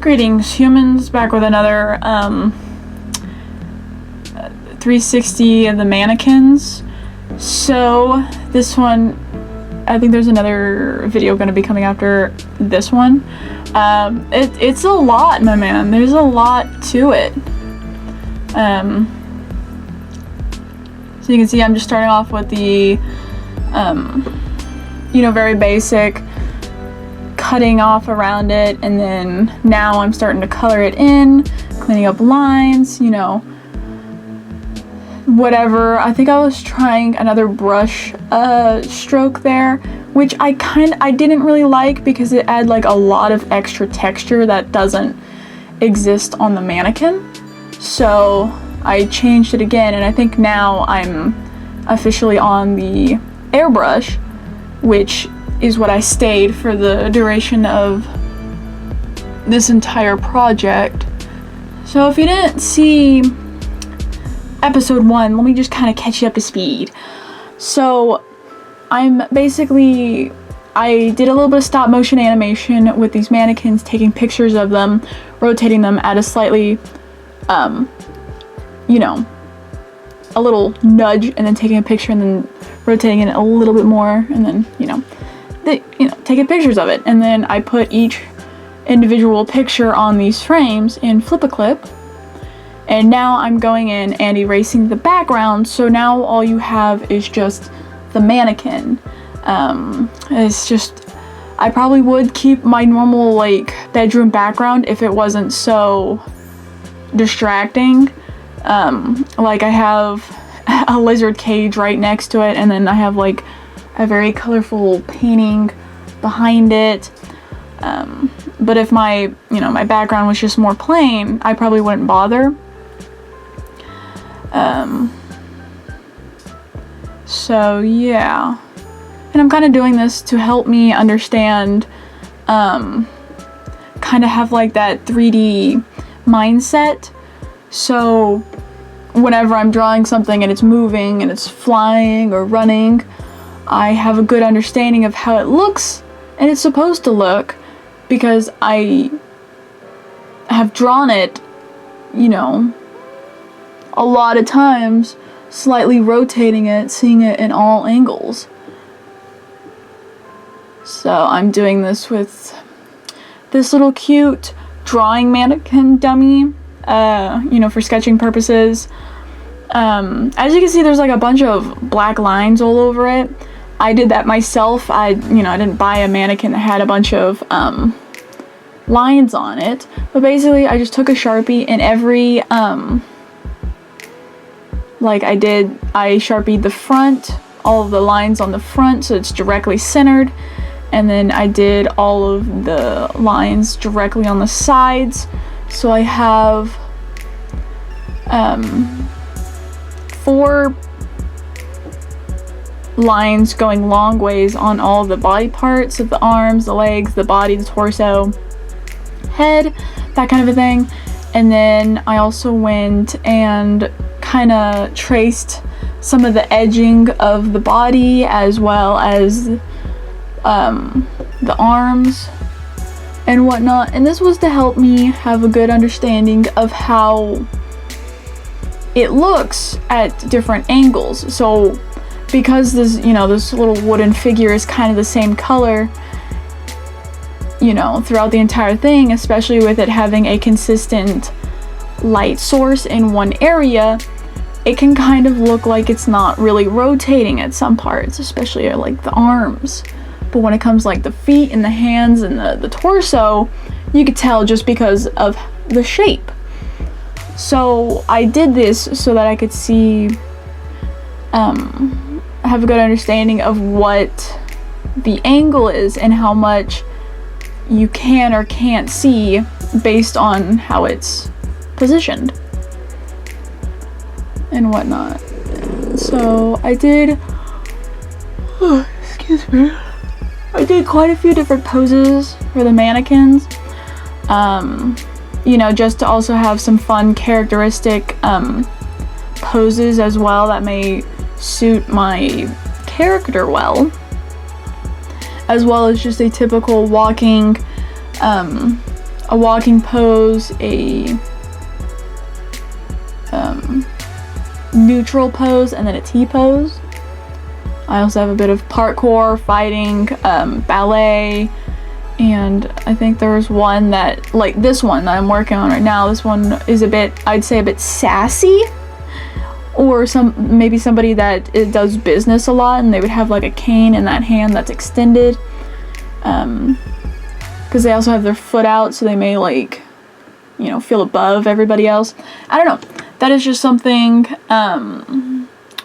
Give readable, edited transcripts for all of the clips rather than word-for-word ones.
Greetings, humans, back with another 360 of the mannequins. So this one, I think there's another video going to be coming after this one. It's a lot, my man. There's a lot to it. So you can see I'm just starting off with the very basic cutting off around it, and then now I'm starting to color it in, cleaning up lines, whatever. I think I was trying another brush stroke there, which I didn't really like because it added like a lot of extra texture that doesn't exist on the mannequin. So I changed it again, and I think now I'm officially on the airbrush, which is what I stayed for the duration of this entire project. So if you didn't see episode 1, let me just kind of catch you up to speed. So I did a little bit of stop motion animation with these mannequins, taking pictures of them, rotating them at a slightly, a little nudge, and then taking a picture and then rotating it a little bit more, and then, taking pictures of it. And then I put each individual picture on these frames in Flip-A-Clip. And now I'm going in and erasing the background, so now all you have is just the mannequin. I probably would keep my normal bedroom background if it wasn't so distracting. I have a lizard cage right next to it, and then I have a very colorful painting behind it. But if my background was just more plain, I probably wouldn't bother. So yeah, and I'm kind of doing this to help me understand, kind of have that 3D mindset. So whenever I'm drawing something and it's moving and it's flying or running, I have a good understanding of how it looks and it's supposed to look, because I have drawn it, a lot of times, slightly rotating it, seeing it in all angles. So I'm doing this with this little cute drawing mannequin dummy, for sketching purposes. As you can see, there's a bunch of black lines all over it. I did that myself. I didn't buy a mannequin that had a bunch of lines on it, but basically I just took a Sharpie and every I Sharpied the front, all of the lines on the front so it's directly centered, and then I did all of the lines directly on the sides. So I have 4 lines going long ways on all the body parts of the arms, the legs, the body, the torso, head, that kind of a thing. And then I also went and kind of traced some of the edging of the body as well as the arms and whatnot. And this was to help me have a good understanding of how it looks at different angles. So because this little wooden figure is kind of the same color, throughout the entire thing, especially with it having a consistent light source in one area, it can kind of look like it's not really rotating at some parts, especially the arms. But when it comes the feet and the hands and the torso, you could tell just because of the shape. So I did this so that I could see, have a good understanding of what the angle is and how much you can or can't see based on how it's positioned and whatnot. So I did, I did quite a few different poses for the mannequins, just to also have some fun characteristic poses as well that may suit my character well, as well as just a typical walking a walking pose, a neutral pose, and then a T pose. I also have a bit of parkour, fighting, ballet, and I think there's one that, like this one that I'm working on right now, this one is a bit, I'd say a bit sassy, or maybe somebody that does business a lot and they would have like a cane in that hand that's extended, because they also have their foot out, so they may like, you know, feel above everybody else. I don't know. That is just something,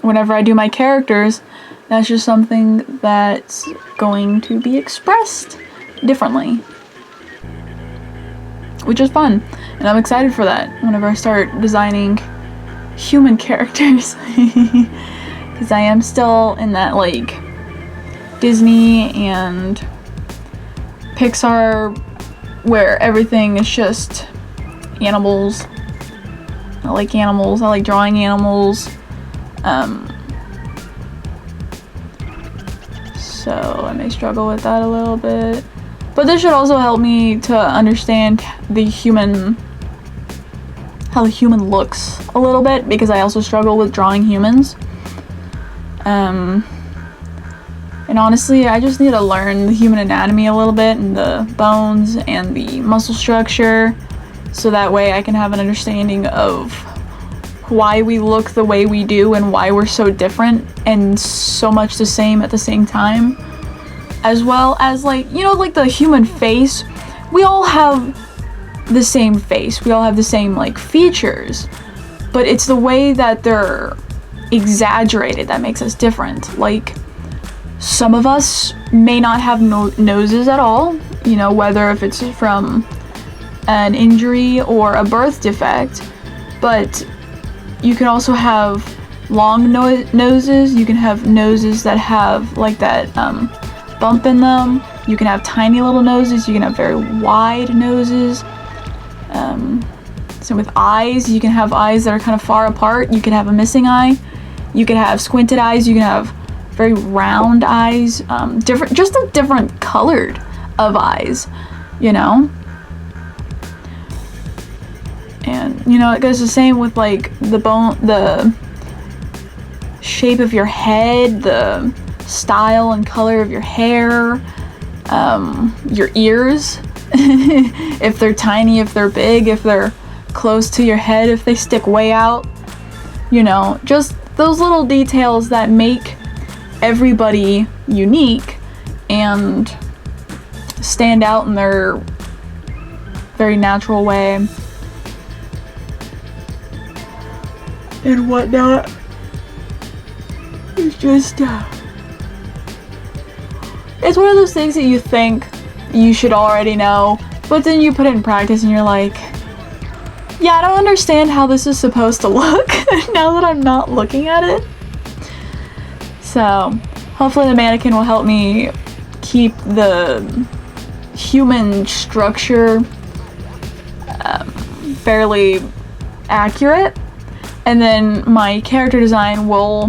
whenever I do my characters, that's just something that's going to be expressed differently, which is fun, and I'm excited for that whenever I start designing human characters, because I am still in that like Disney and Pixar where everything is just animals. I like animals. I like drawing animals. So I may struggle with that a little bit. But this should also help me to understand how the human looks a little bit, because I also struggle with drawing humans. And honestly, I just need to learn the human anatomy a little bit, and the bones and the muscle structure, so that way I can have an understanding of why we look the way we do and why we're so different and so much the same at the same time. As well as, like, you know, like the human face, we all have the same face, we all have the same like features, but it's the way that they're exaggerated that makes us different. Like, some of us may not have noses at all, you know, whether if it's from an injury or a birth defect, but you can also have long noses, you can have noses that have like that bump in them, you can have tiny little noses, you can have very wide noses. So with eyes, you can have eyes that are kind of far apart, you can have a missing eye, you can have squinted eyes, you can have very round eyes, just a different colored of eyes, you know? And, you know, it goes the same with like the shape of your head, the style and color of your hair, your ears, if they're tiny, if they're big, if they're close to your head, if they stick way out, you know, just those little details that make everybody unique and stand out in their very natural way and whatnot. It's just it's one of those things that you think you should already know, but then you put it in practice and you're like, yeah, I don't understand how this is supposed to look now that I'm not looking at it. So hopefully the mannequin will help me keep the human structure fairly accurate, and then my character design will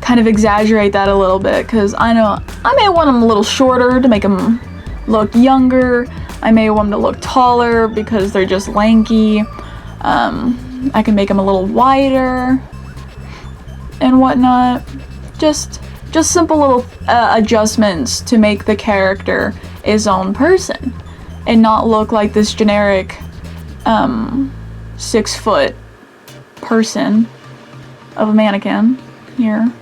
kind of exaggerate that a little bit, because I know I may want them a little shorter to make them look younger. I may want them to look taller because they're just lanky. I can make them a little wider and whatnot. Just simple little adjustments to make the character his own person and not look like this generic 6-foot person of a mannequin here.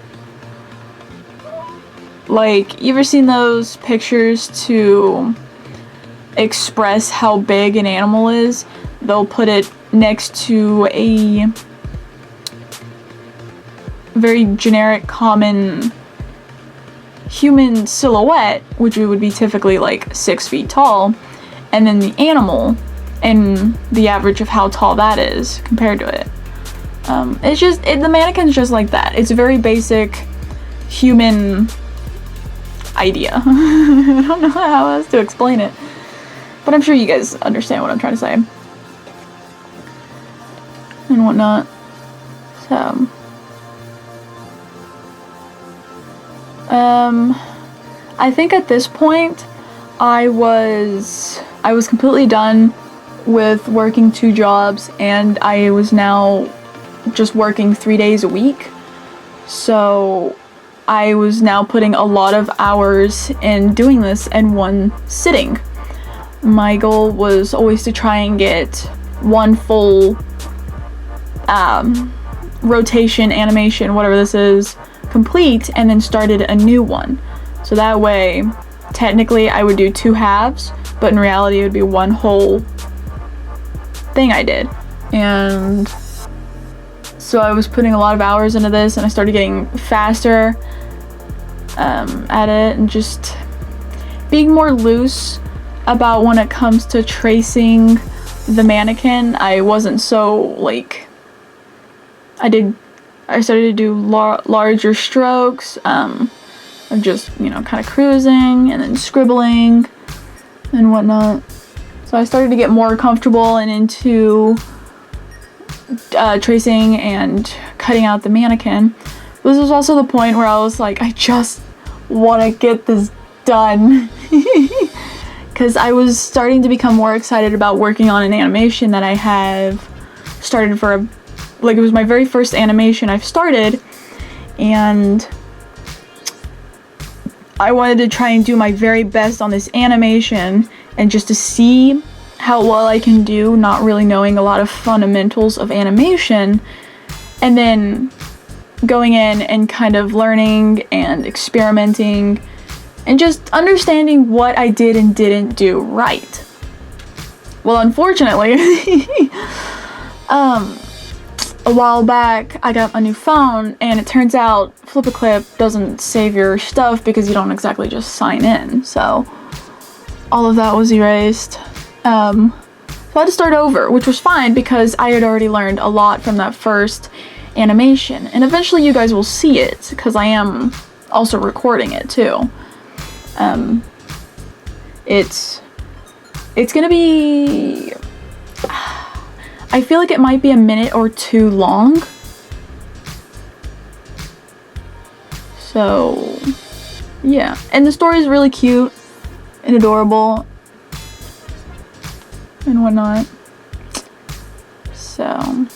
Like, you ever seen those pictures to express how big an animal is? They'll put it next to a very generic, common human silhouette, which would be typically like 6 feet tall, and then the animal and the average of how tall that is compared to it. It's just, the mannequin's just like that. It's a very basic human idea. I don't know how else to explain it, but I'm sure you guys understand what I'm trying to say and whatnot. So I think at this point I was completely done with working 2 jobs, and I was now just working 3 days a week. So I was now putting a lot of hours in doing this in one sitting. My goal was always to try and get one full rotation, animation, whatever this is, complete, and then started a new one. So that way, technically I would do 2 halves, but in reality it would be one whole thing I did. And so I was putting a lot of hours into this, and I started getting faster at it, and just being more loose about when it comes to tracing the mannequin. I wasn't so like, I started to do larger strokes of just, you know, kind of cruising and then scribbling and whatnot. So I started to get more comfortable and into tracing and cutting out the mannequin. This was also the point where I was like, I just want to get this done. Because I was starting to become more excited about working on an animation that I have started for, like, it was my very first animation I've started, and I wanted to try and do my very best on this animation, and just to see how well I can do, not really knowing a lot of fundamentals of animation, and then going in and kind of learning and experimenting and just understanding what I did and didn't do right. Well, unfortunately, a while back I got a new phone, and it turns out Flip-A-Clip doesn't save your stuff because you don't exactly just sign in. So all of that was erased. So I had to start over, which was fine because I had already learned a lot from that first animation. And eventually you guys will see it because I am also recording it too. It's gonna be, I feel like it might be a minute or 2 long. So yeah, and the story is really cute and adorable and whatnot. So,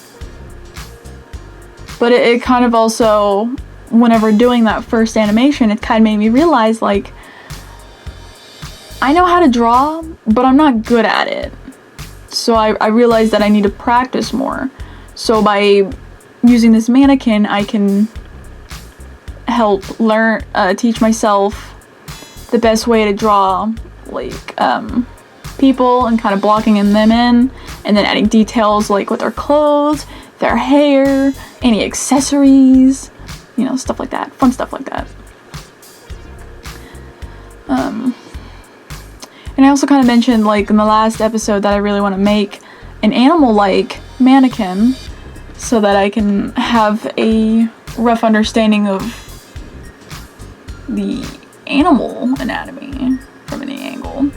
but it kind of also, whenever doing that first animation, it kind of made me realize, like, I know how to draw, but I'm not good at it. So I realized that I need to practice more. So by using this mannequin, I can help learn, teach myself the best way to draw, like, people, and kind of blocking them in, and then adding details like with their clothes, their hair, any accessories, you know, stuff like that, fun stuff like that. And I also kind of mentioned, like, in the last episode that I really want to make an animal-like mannequin so that I can have a rough understanding of the animal anatomy from any angle.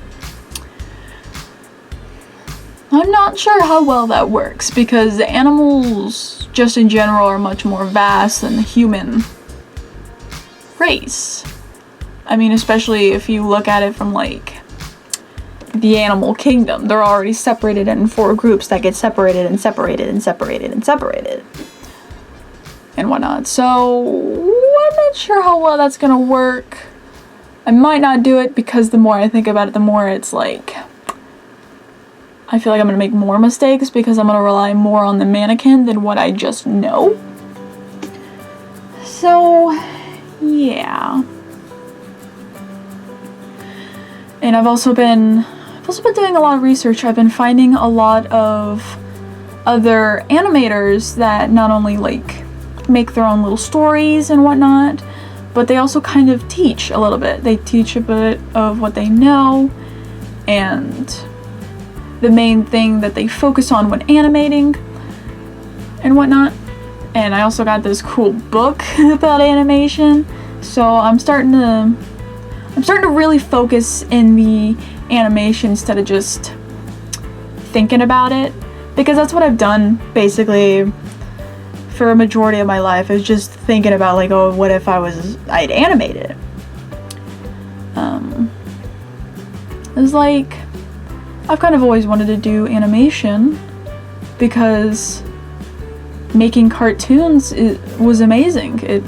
I'm not sure how well that works because animals just in general are much more vast than the human race. I mean, especially if you look at it from, like, the animal kingdom. They're already separated in 4 groups that get separated and separated and separated and separated and whatnot. So I'm not sure how well that's gonna work. I might not do it because the more I think about it, the more it's like, I feel like I'm gonna make more mistakes because I'm gonna rely more on the mannequin than what I just know. So yeah. And I've also been doing a lot of research. I've been finding a lot of other animators that not only, like, make their own little stories and whatnot, but they also kind of teach a little bit. They teach a bit of what they know and the main thing that they focus on when animating and whatnot. And I also got this cool book about animation, so I'm starting to really focus in the animation instead of just thinking about it, because that's what I've done basically for a majority of my life, is just thinking about, like, oh, what if I'd animate it. It's like, I've kind of always wanted to do animation because making cartoons was amazing. It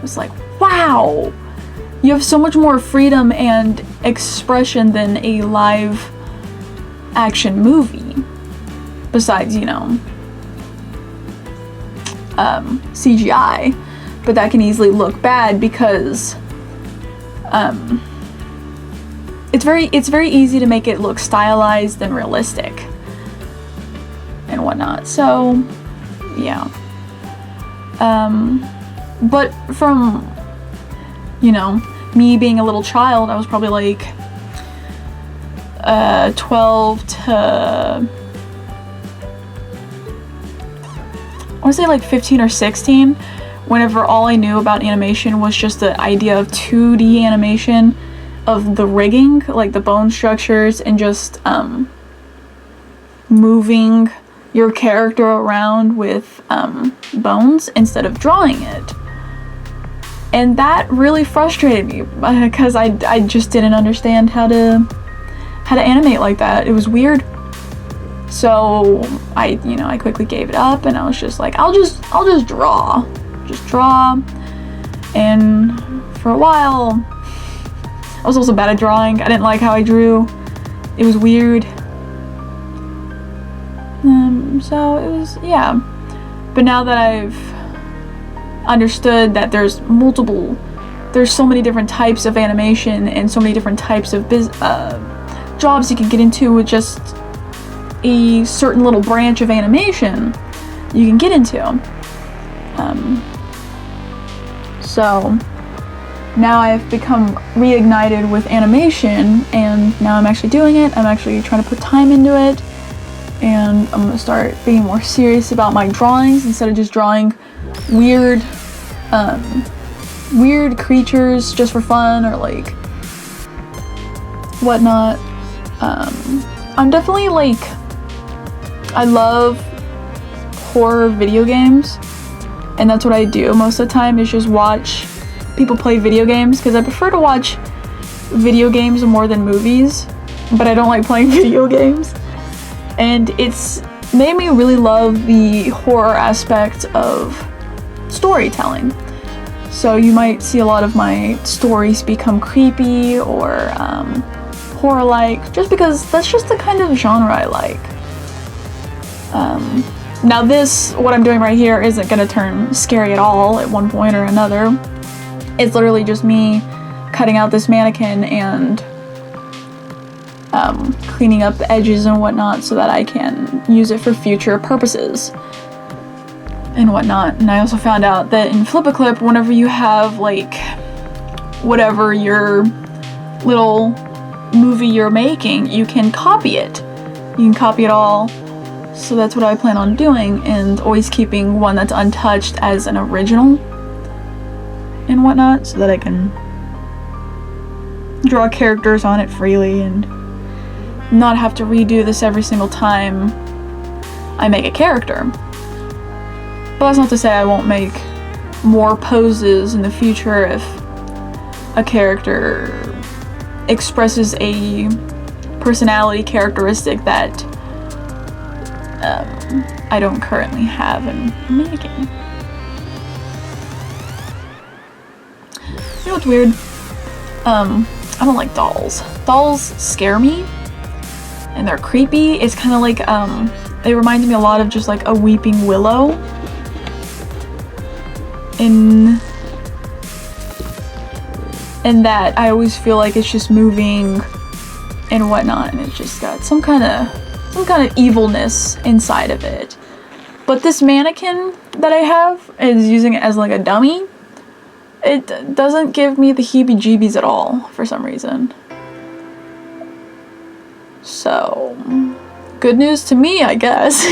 was like, wow, you have so much more freedom and expression than a live action movie. Besides, you know, CGI, but that can easily look bad because it's very easy to make it look stylized and realistic and whatnot. So yeah, but from, you know, me being a little child, I was probably like 12 to, I want to say like 15 or 16, whenever all I knew about animation was just the idea of 2D animation of the rigging, like the bone structures, and just moving your character around with bones instead of drawing it. And that really frustrated me because I just didn't understand how to animate like that. It was weird. So I quickly gave it up, and I was just like, I'll just draw. Just draw. And for a while, I was also bad at drawing. I didn't like how I drew. It was weird. So it was, yeah. But now that I've understood that there's so many different types of animation and so many different types of jobs you can get into with just a certain little branch of animation you can get into. So now I've become reignited with animation, and now I'm actually doing it. I'm actually trying to put time into it, and I'm gonna start being more serious about my drawings instead of just drawing weird creatures just for fun or like whatnot. I'm definitely like, I love horror video games, and that's what I do most of the time, is just watch people play video games, because I prefer to watch video games more than movies, but I don't like playing video games. And it's made me really love the horror aspect of storytelling. So you might see a lot of my stories become creepy or horror-like, just because that's just the kind of genre I like. Now what I'm doing right here isn't gonna turn scary at all at one point or another. It's literally just me cutting out this mannequin and cleaning up the edges and whatnot so that I can use it for future purposes and whatnot. And I also found out that in Flip-A-Clip, whenever you have like whatever your little movie you're making, you can copy it. You can copy it all. So that's what I plan on doing, and always keeping one that's untouched as an original and whatnot, so that I can draw characters on it freely and not have to redo this every single time I make a character. But that's not to say I won't make more poses in the future if a character expresses a personality characteristic that I don't currently have in making. You know what's weird? I don't like dolls. Dolls scare me, and they're creepy. It's kind of like, it reminds me a lot of just like a weeping willow. In that I always feel like it's just moving and whatnot, and it's just got some kind of evilness inside of it. But this mannequin that I have is using it as like a dummy. It doesn't give me the heebie-jeebies at all for some reason. So, good news to me, I guess.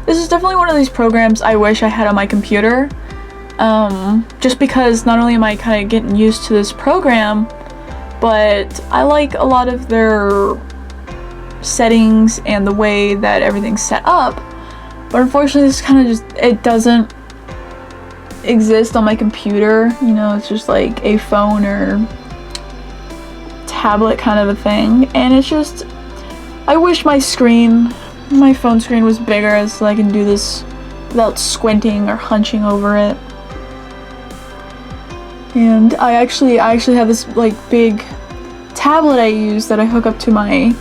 this is definitely one of these programs I wish I had on my computer. Just because not only am I kind of getting used to this program, but I like a lot of their settings and the way that everything's set up. But unfortunately, this kind of just, it doesn't exist on my computer. You know, it's just like a phone or tablet kind of a thing. And it's just, I wish my phone screen was bigger so I can do this without squinting or hunching over it. And I actually have this like big tablet I use that I hook up to my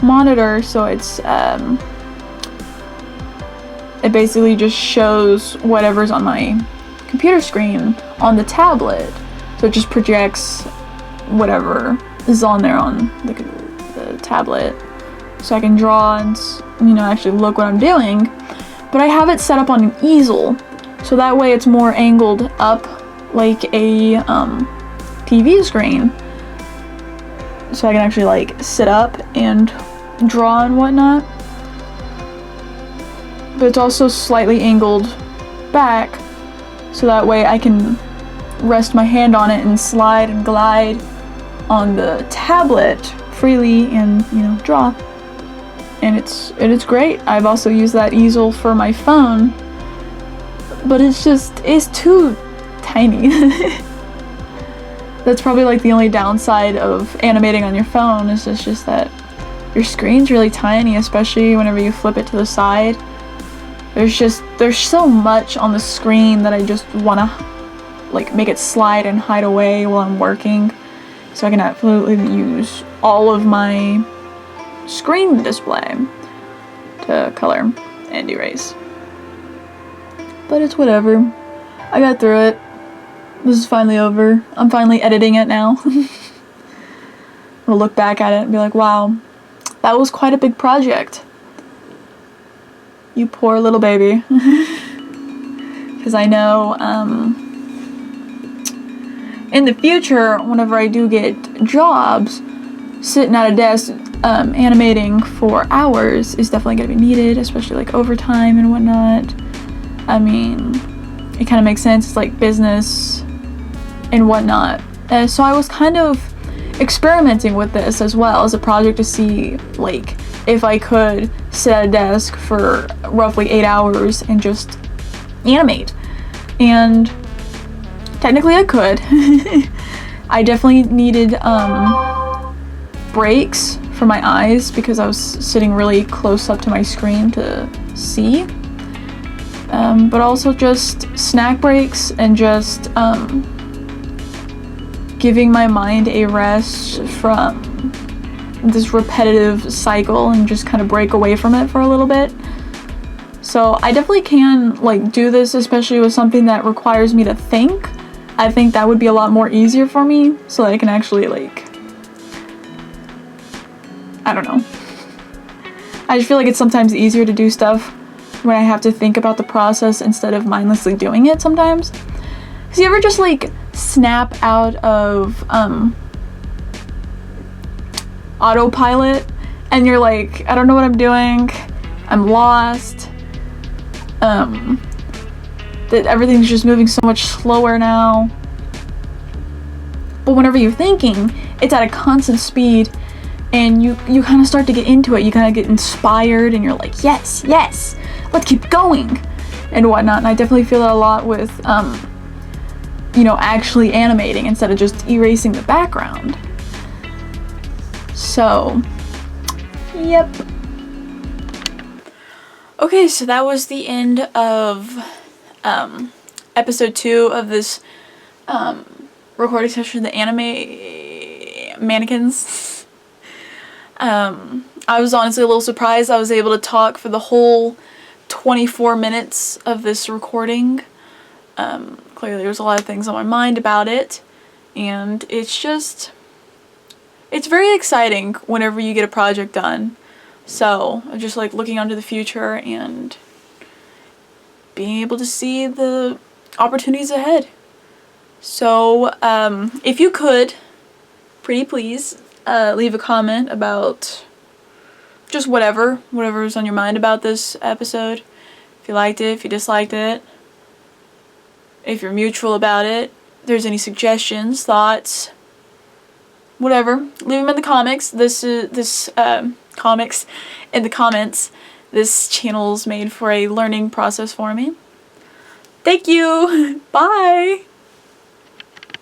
monitor, so it's it basically just shows whatever's on my computer screen on the tablet. So it just projects whatever is on there on the tablet, so I can draw and, you know, actually look what I'm doing. But I have it set up on an easel, so that way it's more angled up like a TV screen, so I can actually like sit up and draw and whatnot. But it's also slightly angled back, so that way I can rest my hand on it and slide and glide on the tablet freely and, you know, draw. And it's great. I've also used that easel for my phone, but it's too tiny. That's probably like the only downside of animating on your phone, is just that your screen's really tiny, especially whenever you flip it to the side. There's so much on the screen that I just wanna like make it slide and hide away while I'm working, so I can absolutely use all of my screen display to color and erase. But it's whatever. I got through it. This is finally over. I'm finally editing it now. I'll look back at it and be like, wow, that was quite a big project. You poor little baby. Because I know in the future, whenever I do get jobs, sitting at a desk animating for hours is definitely going to be needed, especially like overtime and whatnot. I mean, it kind of makes sense. It's like business and whatnot. So I was kind of experimenting with this as well as a project to see like if I could sit at a desk for roughly 8 hours and just animate. And technically I could. I definitely needed breaks for my eyes because I was sitting really close up to my screen to see. But also just snack breaks and just giving my mind a rest from this repetitive cycle and just kind of break away from it for a little bit. So I definitely can like do this, especially with something that requires me to think. I think that would be a lot more easier for me, so that I can actually like, I don't know. I just feel like it's sometimes easier to do stuff when I have to think about the process instead of mindlessly doing it sometimes. Cause you ever just like snap out of autopilot and you're like, I don't know what I'm doing, I'm lost, that everything's just moving so much slower now. But whenever you're thinking, it's at a constant speed and you kind of start to get into it, you kind of get inspired and you're like, yes, let's keep going and whatnot. And I definitely feel that a lot with you know, actually animating instead of just erasing the background. So, yep. Okay, so that was the end of episode 2 of this recording session, the anime mannequins. I was honestly a little surprised I was able to talk for the whole 24 minutes of this recording. Clearly there's a lot of things on my mind about it, and it's very exciting whenever you get a project done. So I'm just like looking onto the future and being able to see the opportunities ahead. So if you could, pretty please, leave a comment about just whatever's on your mind about this episode. If you liked it, if you disliked it, if you're mutual about it, if there's any suggestions, thoughts, whatever, leave them in the comics. Comics in the comments. This channel's made for a learning process for me. Thank you. Bye.